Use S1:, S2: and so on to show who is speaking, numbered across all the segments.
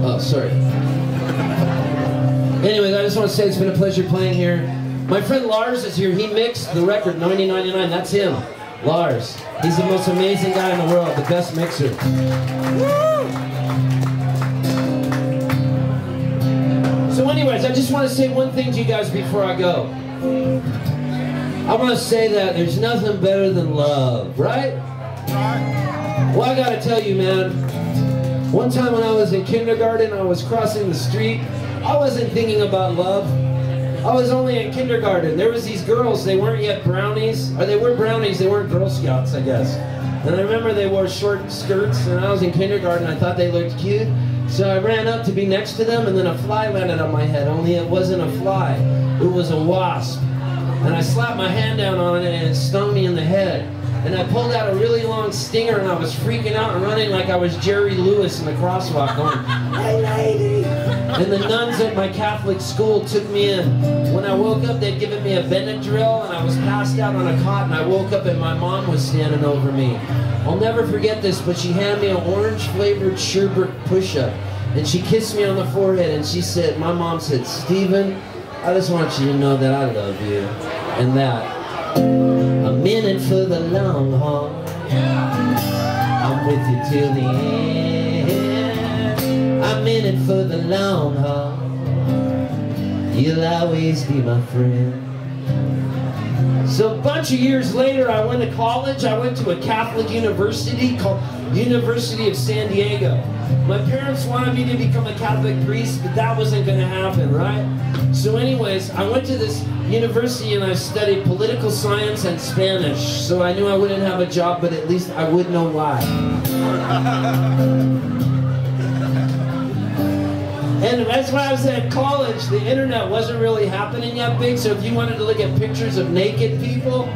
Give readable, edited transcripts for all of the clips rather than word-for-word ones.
S1: Oh, sorry. Anyways, I just want to say it's been a pleasure playing here. My friend Lars is here. He mixed the record 9099. That's him, Lars. He's the most amazing guy in the world, the best mixer. So anyways, I just want to say one thing to you guys before I go. I want to say that there's nothing better than love, right? Well, I gotta tell you, man, one time when I was in kindergarten, I was crossing the street. I wasn't thinking about love. I was only in kindergarten. There was these girls, they weren't yet brownies, or they were brownies, they weren't Girl Scouts, I guess. And I remember they wore short skirts, and I was in kindergarten, I thought they looked cute. So I ran up to be next to them, and then a fly landed on my head, only it wasn't a fly, it was a wasp. And I slapped my hand down on it, and it stung me in the head. And I pulled out a really long stinger, and I was freaking out and running like I was Jerry Lewis in the crosswalk going, "Hey lady!" And the nuns at my Catholic school took me in. When I woke up, they'd given me a Benadryl, and I was passed out on a cot, and I woke up and my mom was standing over me. I'll never forget this, but she handed me an orange-flavored sherbet push-up, and she kissed me on the forehead, and she said, my mom said, "Stephen, I just want you to know that I love you, and that I'm in it for the long haul. I'm with you till the end. I'm in it for the long haul. You'll always be my friend." So a bunch of years later, I went to college. I went to a Catholic university called University of San Diego. My parents wanted me to become a Catholic priest, but that wasn't going to happen, right? So anyways, I went to this university and I studied political science and Spanish. So I knew I wouldn't have a job, but at least I would know why. And that's why I was at college. The internet wasn't really happening yet big, so if you wanted to look at pictures of naked people,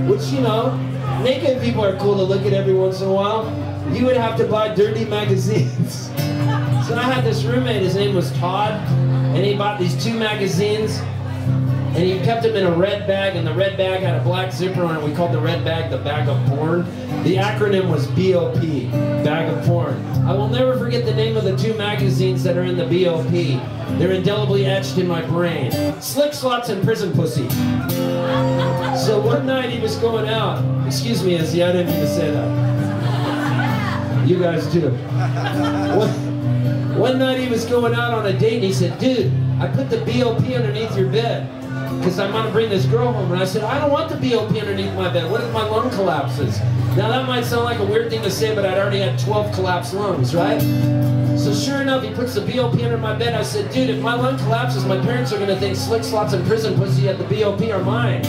S1: which, you know, naked people are cool to look at every once in a while, you would have to buy dirty magazines. So I had this roommate, his name was Todd, and he bought these 2 magazines, and he kept them in a red bag, and the red bag had a black zipper on it. We called the red bag the bag of porn. The acronym was BOP, bag of porn. I will never forget the name of the 2 magazines that are in the BOP. They're indelibly etched in my brain. Slick Slots and Prison Pussy. So one night he was going out. Excuse me, Izzy, I didn't mean to say that. You guys too. One night he was going out on a date and he said, "Dude, I put the BOP underneath your bed because I'm going to bring this girl home." And I said, "I don't want the BOP underneath my bed. What if my lung collapses?" Now that might sound like a weird thing to say, but I'd already had 12 collapsed lungs, right? So sure enough, he puts the BOP under my bed. I said, "Dude, if my lung collapses, my parents are going to think Slick Slots and Prison Pussy at the BOP are mine."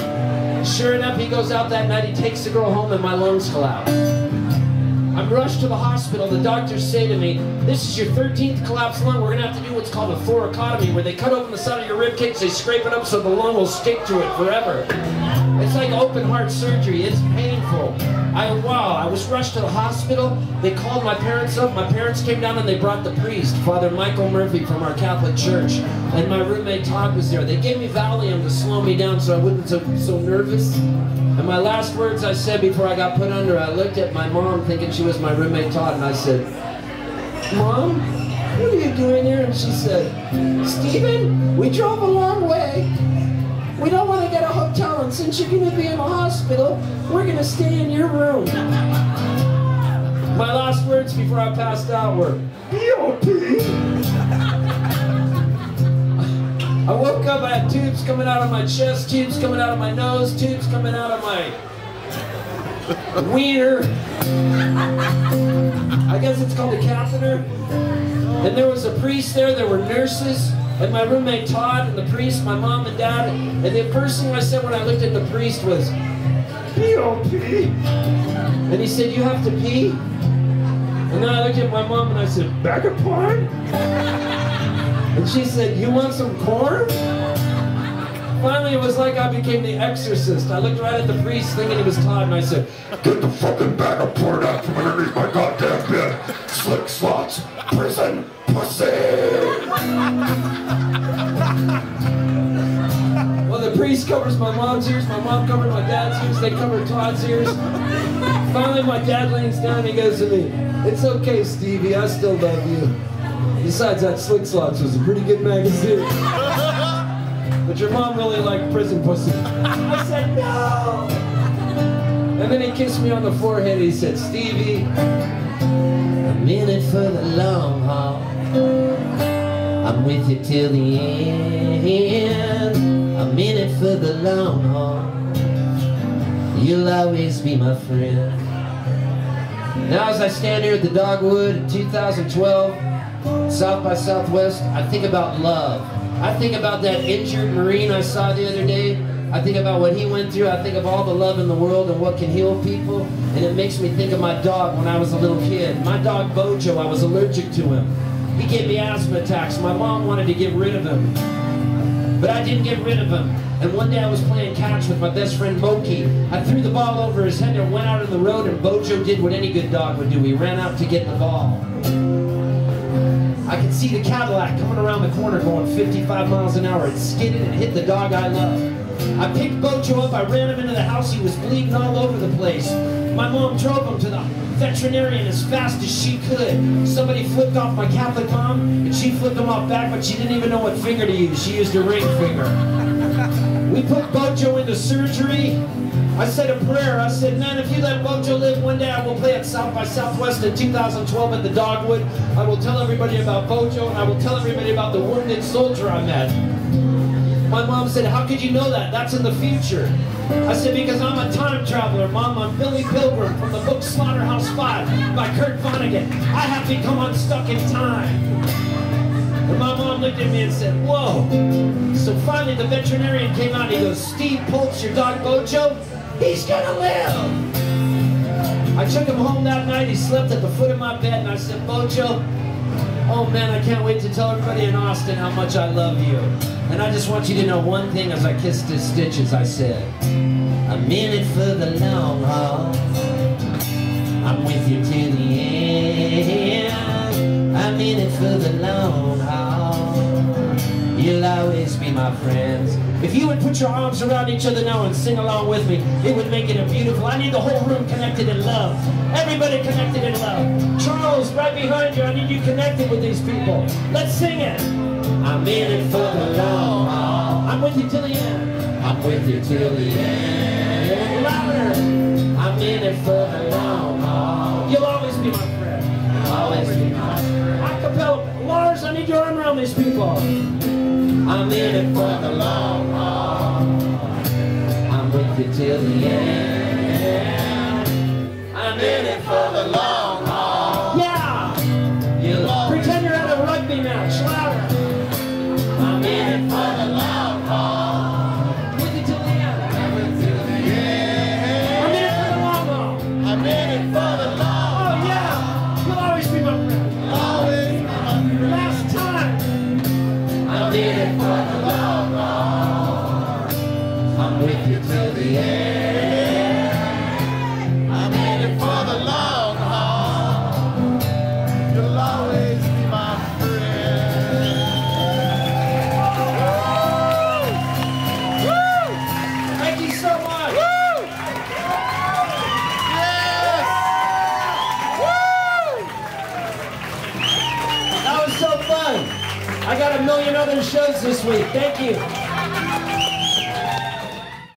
S1: Sure enough, he goes out that night, he takes the girl home, and my lungs collapse. I'm rushed to the hospital. The doctors say to me, "This is your 13th collapsed lung. We're going to have to do what's called a thoracotomy, where they cut open the side of your rib cage, they scrape it up so the lung will stick to it forever." It's like open heart surgery. It's painful. I was rushed to the hospital. They called my parents up. My parents came down and they brought the priest, Father Michael Murphy from our Catholic church. And my roommate Todd was there. They gave me Valium to slow me down so I wouldn't be so nervous. And my last words I said before I got put under, I looked at my mom thinking she was my roommate Todd, and I said, "Mom, what are you doing here?" And she said, "Stephen, we drove a long way. We don't want to get a hotel, and since you're going to be in the hospital, we're going to stay in your room." My last words before I passed out were, "BOP." I woke up, I had tubes coming out of my chest, tubes coming out of my nose, tubes coming out of my wiener. I guess it's called a catheter. And there was a priest there were nurses, and my roommate Todd, and the priest, my mom and dad. And the first thing I said when I looked at the priest was, "BOP." And he said, "You have to pee?" And then I looked at my mom and I said, "Bag of porn?" And she said, "You want some corn?" Finally, it was like I became the exorcist. I looked right at the priest thinking he was Todd, and I said, "Get the fucking bag of porn out from underneath my goddamn bed. Slick Slots, Prison Pussy." Well, the priest priest covers my mom's ears, my mom covered my dad's ears, they covered Todd's ears. Finally, my dad leans down and he goes to me, "It's okay, Stevie, I still love you. Besides, that Slick Slots was a pretty good magazine. But your mom really liked prison pussy." I said, "No!" And then he kissed me on the forehead. He said, "Stevie, I'm in it for the long haul. I'm with you till the end. I'm in it for the long haul. You'll always be my friend." Now as I stand here at the Dogwood in 2012, South by Southwest, I think about love. I think about that injured Marine I saw the other day. I think about what he went through. I think of all the love in the world and what can heal people. And it makes me think of my dog when I was a little kid. My dog Bojo, I was allergic to him. He gave me asthma attacks. My mom wanted to get rid of him, but I didn't get rid of him. And one day I was playing catch with my best friend Moki. I threw the ball over his head and went out on the road, and Bojo did what any good dog would do. He ran out to get the ball. I could see the Cadillac coming around the corner going 55 miles an hour. It skidded and hit the dog I love. I picked Bojo up, I ran him into the house. He was bleeding all over the place. My mom drove him to the veterinarian as fast as she could. Somebody flipped off my Catholic mom, and she flipped him off back, but she didn't even know what finger to use. She used a ring finger. We put Bojo into surgery. I said a prayer. I said, "Man, if you let Bojo live, one day I will play at South by Southwest in 2012 at the Dogwood. I will tell everybody about Bojo, and I will tell everybody about the wounded soldier I met." My mom said, "How could you know that? That's in the future." I said, "Because I'm a time traveler, Mom. I'm Billy Pilgrim from the book Slaughterhouse 5 by Kurt Vonnegut. I have become unstuck in time." And my mom looked at me and said, "Whoa." So finally the veterinarian came out and he goes, "Steve Poltz, your dog Bojo, he's gonna live." I took him home that night. He slept at the foot of my bed, and I said, "Bojo, oh man, I can't wait to tell everybody in Austin how much I love you. And I just want you to know one thing." As I kissed his stitches, I said, "I'm in it for the long haul. I'm with you till the end. I'm in it for the long haul. You'll always be my friends." If you would put your arms around each other now and sing along with me, it would make it a beautiful. I need the whole room connected in love. Everybody connected in love. Charles, right behind you, I need you connected with these people. Let's sing it. I'm in it for the long haul. I'm with you till the end. I'm with you till the end. Louder. I'm in it for the long haul. You'll always be my friend. You'll always be my friend. Acapella. Lars, I need your arm around these people. I'm in it for the long haul. I'm with you till the end. I'm in it for the long haul. Yeah! Pretend you're at a rugby match. Louder. I'm in it for the long haul. With you till the end. I'm in it till the end. I'm in it for the long haul. I'm in it for the long haul. Oh yeah! You'll always be my friend. Always be my friend. Last time. I'm in it for the long haul. I'm with you till the end. I'm in it for the long haul. You'll always be my friend. Woo! Woo! Thank you so much. Woo! Yes! Woo! That was so fun. I got a million other shows this week. Thank you.